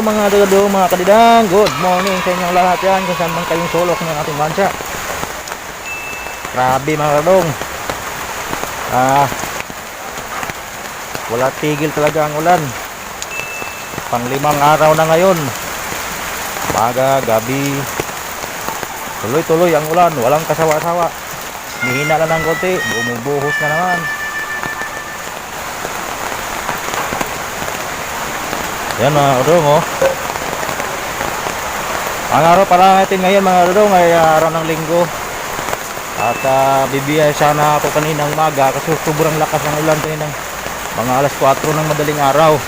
mga kadudong, mga kadidang. Good morning sa inyong lahat yan, kung saan man kayong sulok ng ating bansa. Grabe mga kadudong. Wala tigil talaga ang ulan. Pang-5 araw na ngayon. Umaga, gabi. Tuloy-tuloy ang ulan, walang kasawa-sawa. Mihina lang ng konti, bumubuhos na naman. Yan mga kadudong, oh. Ang araw pala natin ngayon mga kadudong ay araw ng linggo. At bibiyay sana ako kaninang umaga kasi sobrang lakas ng ulan kaninang mga alas 4 ng madaling araw.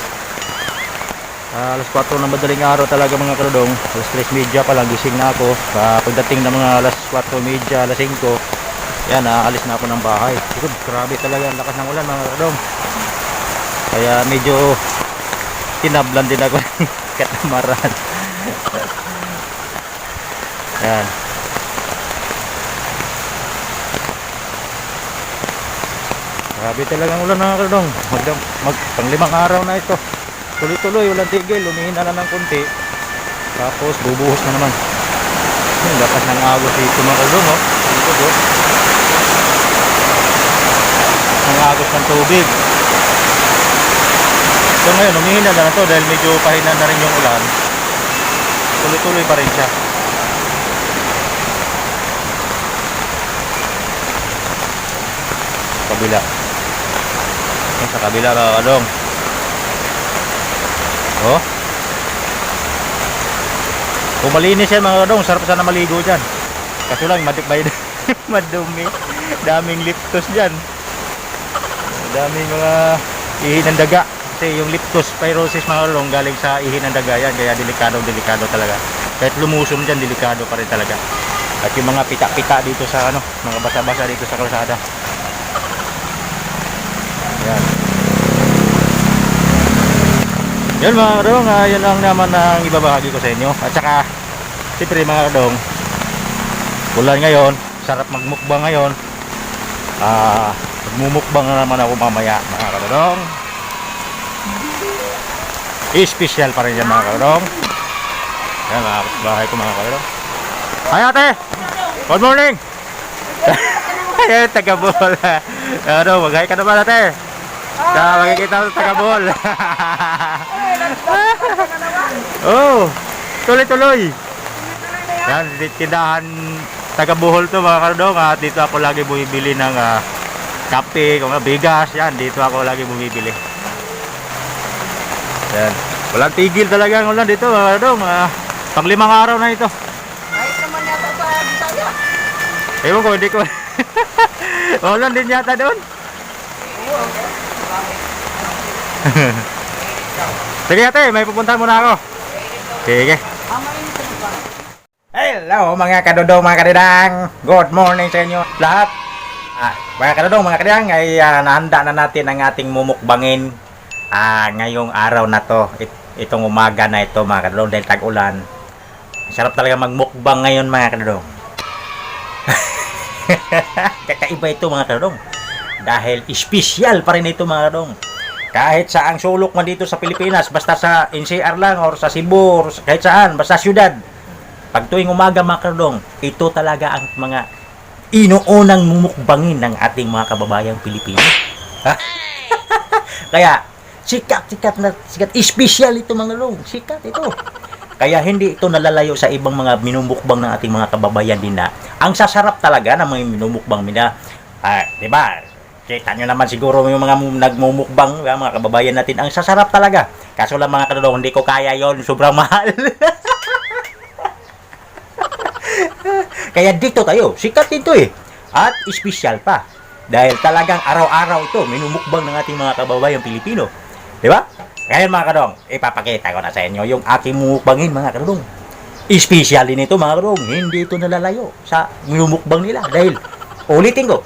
Alas 4 ng madaling araw talaga mga kadudong. Alas 3:30 pa lang gising na ako. Pagdating ng mga alas 4:30, alas 5, yan, alis na ako ng bahay. Grabe talaga ang lakas ng ulan mga kadudong. Kaya medyo tinablan din ako ng katamaran. Yan. Grabe talagang ulan mga kadudong. Pang-5 araw na ito. Tuloy-tuloy, walang tigil. Lumihina na ng konti. Tapos bubuhos na naman. Yung lakas ng agos dito mga kadudong, oh. Dito, oh. Ang agos ng tubig. So ngayon, humihina na to dahil medyo pahina na rin yung ulan. Tuloy-tuloy pa rin siya. Kabila. Sa kabila mga kadong. Oh. Kung malinis yan mga kadong, sarap sana maligo dyan. Kaso lang, madumi. Daming liptos dyan. Daming mga ihi ng daga. Kasi yung leptospirosis mga kadong galing sa ihi ng daga yan. Kaya delikado talaga. Kahit lumusong dyan, delikado pa rin talaga. At yung mga pita-pita dito sa mga basa-basa dito sa kalsada. Yan. Yan mga kadong, yan lang naman ang ibabahagi ko sa inyo. At saka, siyempre mga kadong, ulan ngayon, sarap magmukbang ngayon. Magmumukbang na naman ako mamaya mga kadong. Special pa rin yan mga kadong. Yan mga bahay ko mga kadong. Hi ate! Good morning! Ayan, taga-bol. Mag-hi ka naman ate. Magkikita sa taga-bol. Oh, tuloy-tuloy. Yan, tindahan taga-Bohol to mga kadong. At dito ako lagi bumibili ng kape, bigas. Yan, dito ako lagi bumibili. Yan. Walang tigil talaga ang ulan dito mga kadong. Pang-5 araw na ito. Kahit naman yata sa Bisaya. Ewan ko, hindi ko. Ulan din yata doon. Sige ate, may pupuntahan muna ako. Sige. Hello mga kadodong, mga kadidang. Good morning sa inyo lahat. Mga kadodong, mga kadidang, ay nahanda na natin ang ating mumukbangin ngayong araw na to. Itong umaga na ito mga kadodong dahil tag-ulan. Sarap talaga magmukbang ngayon mga kadodong. Kakaiba ito mga kadodong. Dahil espesyal pa rin ito mga kadodong. Kahit saang sulok man dito sa Pilipinas, basta sa NCR lang or sa Cebu, or kahit saan, basta syudad. Pag tuwing umaga mga kadodong, ito talaga ang mga inuunang mumukbangin ng ating mga kababayang Pilipino. Kaya sikat, espesyal ito mga kadodong, sikat ito. Kaya hindi ito nalalayo sa ibang mga minumukbang ng ating mga kababayan din na. Ang sasarap talaga ng mga minumukbang nila. Diba? Kita nyo naman siguro yung mga nagmumukbang, mga kababayan natin. Ang sasarap talaga. Kaso lang mga kadodong, hindi ko kaya yon, sobrang mahal. Kaya dito tayo, sikat ito eh. At espesyal pa. Dahil talagang araw-araw ito, minumukbang ng ating mga kababayang Pilipino. Diba? Ngayon mga kadong, ipapakita ko na sa inyo yung aking mukbangin mga kadong. Espesyal din ito mga kadong, hindi ito nalalayo sa minumukbang nila. Dahil, ulitin ko,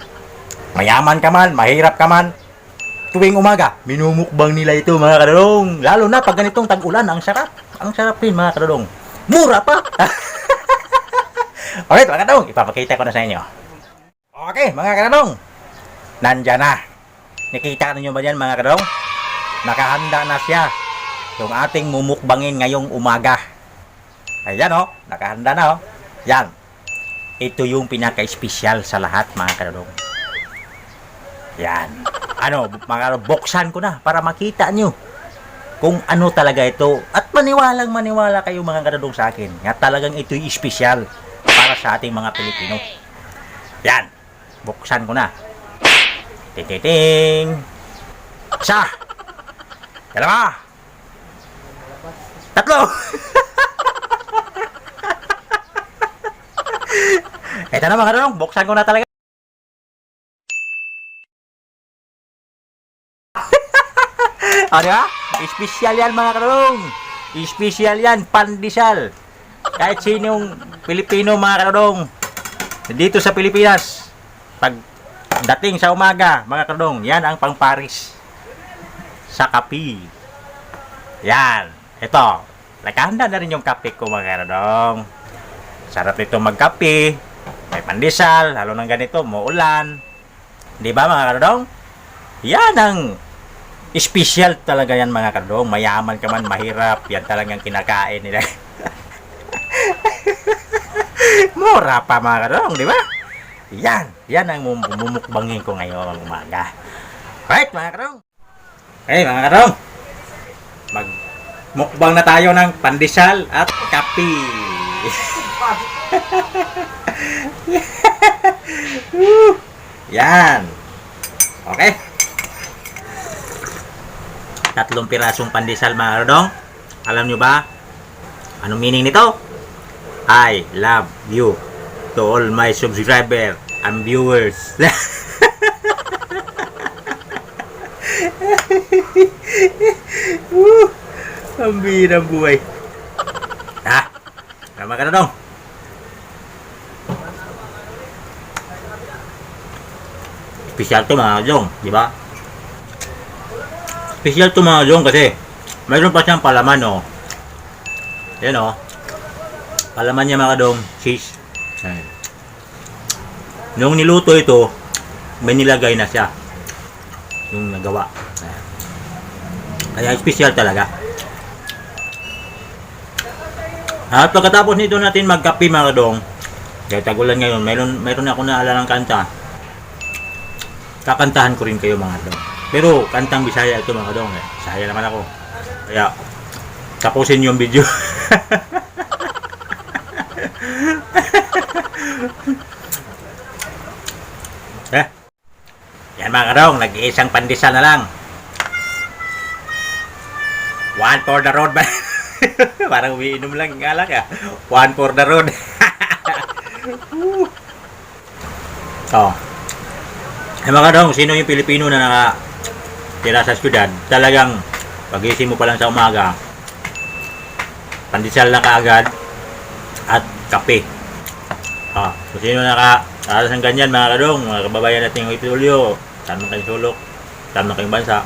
mayaman ka man, mahirap ka man, tuwing umaga, minumukbang nila ito mga kadong. Lalo na pag ganitong tag-ulan, ang sarap. Ang sarap din mga kadong. Mura pa! Alright mga kadong, ipapakita ko na sa inyo. Okay mga kadong, nandyan na. Nakita ninyo ba yan mga kadong? Nakahanda na siya. yung ating mumukbangin ngayong umaga. Ayan oh, nakahanda na oh. Yan. Ito yung pinaka-espesyal sa lahat mga kadadong. Yan. Ano, mga kadadong, buksan ko na para makita nyo kung ano talaga ito. At maniwalang maniwala kayo mga kadadong sa akin nga talagang ito'y espesyal para sa ating mga Pilipino. Yan. Buksan ko na. Tititing. Isa. Dalawa. Tatlo. Ito na mga kadadong, buksan ko na talaga. O diba? Espesyal yan mga kadadong. Espesyal yan, pandesal. Kahit sinong Pilipino mga kadadong dito sa Pilipinas, pag dating sa umaga mga kadadong, yan ang pang-Paris sa kape. Yan. Ito. Nakahanda na rin yung kape ko mga kadadong. Sarap nito magkape. May pandesal, lalo ng ganito, muulan. Di ba mga kadadong? Yan ang espesyal talaga yan mga kadadong. Mayaman ka man, mahirap, yan talagang kinakain nila. Mura pa mga kadadong, di ba? Yan ang mumukbangin ko ngayon umaga. Right mga kadadong? Okay mga kadadong, magmukbang na tayo ng pandesal at kape. Yan. Okay. 3 pirasong pandesal mga kadadong. Alam nyo ba anong meaning nito? I love you to all my subscribers and viewers. Ang birang buhay. Ha? Tama ka na dong. Special to mga kadadong, di ba? Special to mga kadadong kasi mayroon pa siyang palaman, oh. Yan, oh. Palaman niya mga kadadong, cheese. Ayan. Nung niluto ito, may nilagay na siya. Yung nagawa. Ayan. Kaya special talaga. At pagkatapos nito natin magkape mga kadadong, dahil tagulan ngayon, mayroon ako naalalang kanta. Kakantahan ko rin kayo mga kadadong. Pero kantang Bisaya ito mga kadadong. Bisaya naman ako. Kaya tapusin yung video. Yan mga kadadong, nag-iisang pandesal na lang. One for the road ba? Parang umiinom lang ng alak ah. One for the road. Oh. Ay mga kadadong, sino yung Pilipino na nakatira sa syudad, talagang pagising mo pa lang sa umaga, pandesal na kaagad at kape. So sino nakaalas ng ganyan mga kadadong, mga kababayan natin yung OFW, saan man kayong sulok, saan man kayong bansa,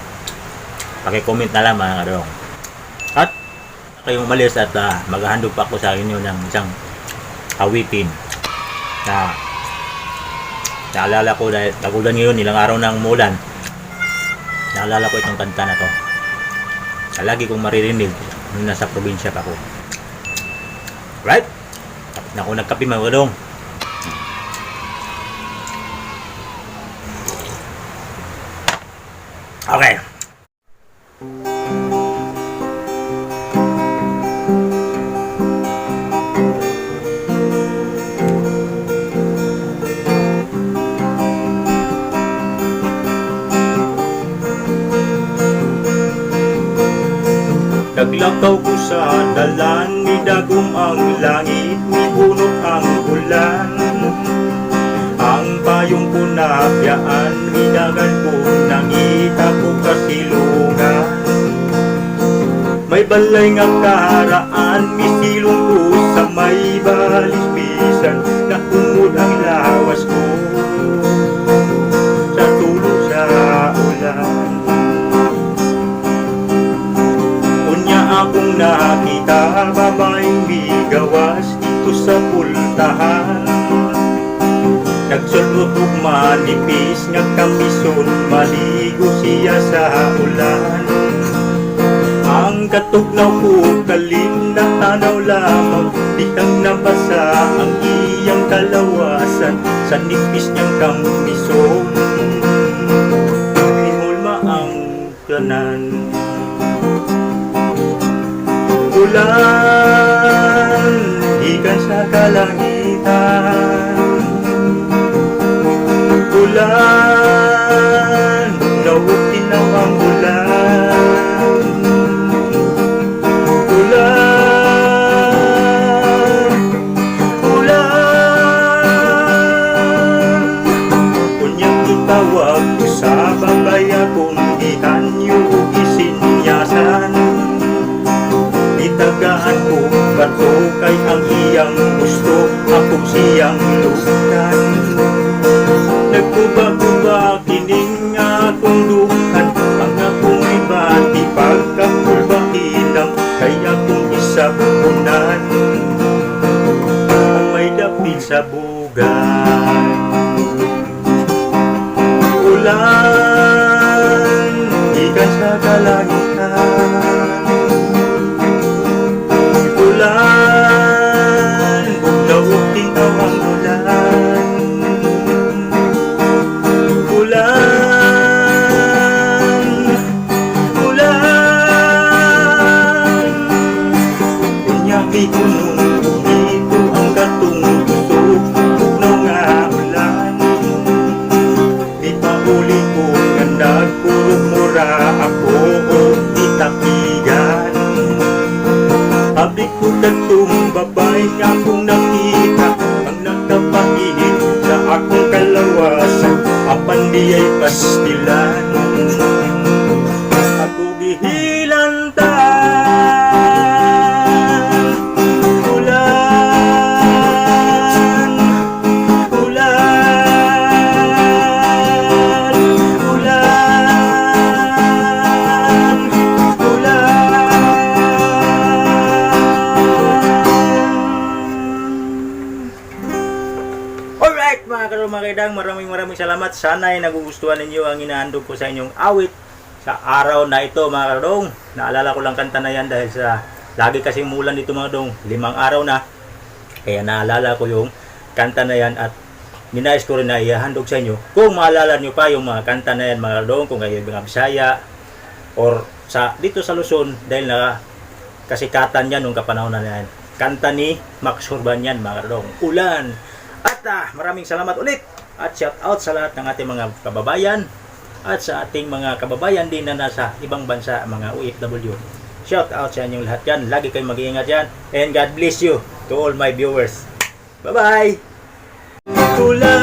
paki-comment na lang mga kadadong. At kayong umalis at maghahandog pa ako sa inyo ng isang awitin na naalala ko dahil tagulan ngayon, ilang araw ng mulan. Naalala ko itong kanta na to. Lagi kong maririnig nung nasa probinsya pa ako. Right? Tapos na ako nagkape mga kadadong. Okay. Naglakaw ko sa dalan, ni dagom ang langit, ni bunot ang ulan. Ang payong ko nabiyaan, minagan ko nangita ko kasilungan. May balay nga karaan, misilong ko sa may balisbisan, na umod ang lawas ko sa tulo sa ulan. Akong nakita babaeng bigawas dito sa pultahan. Nagsulot og manipis nga kamison, maligo siya sa ulan. Ang katugnaw ko kalin na tanaw lamang, di kang nabasa ang iyang kalawasan sa nipis niyang kambison. Himulma ang kanan. Ulan, ikan sa kalangitan. Ulan, nawag tinaw ang ulan. Ulan, ulan. Kunyang itawag ko sa babay akong ihanyo isinyasan. Itagaan ko bato kay ang iyang gusto, akong siyang lukan. Nagkuba-kuba kining akong dukan, ang akong ibati pagkakulbahilang, kay akong isabunan ang may dapit sa bugan. Ulan, ikan sa kalangitan. Ulan, bugnaw tinaw ang ulan. Ulan, ulan. Kunyaki kunong dito ang katong gusto, bugnaw nga ulan. Di pa uli ko nga nagkurumura ako o itakigan. Abik ko katong babay nga akong nakita, ang nagkapainit sa akong kalawasan, apan di ay pastilan. Ako gihilantan. Ulan, ulan, ulan, ulan. Alright mga karumakidang, maraming salamat. Sana ay nagugustuhan ninyo ang inahandog ko sa inyong awit sa araw na ito mga kadong. Naalala ko lang kanta na yan dahil sa lagi kasing mulan dito mga kadong, 5 araw na. Kaya naalala ko yung kanta na yan at ninais ko rin na ihandog sa inyo. Kung maalala nyo pa yung mga kanta na yan mga kadong, kung kayo mga Bisaya or sa dito sa Luzon, dahil na kasikatan yan nung kapanahon na yan. Kanta ni Max Urban yan mga kadong, Ulan. At maraming salamat ulit at shout out sa lahat ng ating mga kababayan at sa ating mga kababayan din na nasa ibang bansa, mga OFW. Shout out sa inyong lahat yan. Lagi kayong mag-iingat yan. And God bless you to all my viewers. Bye-bye! Ulan.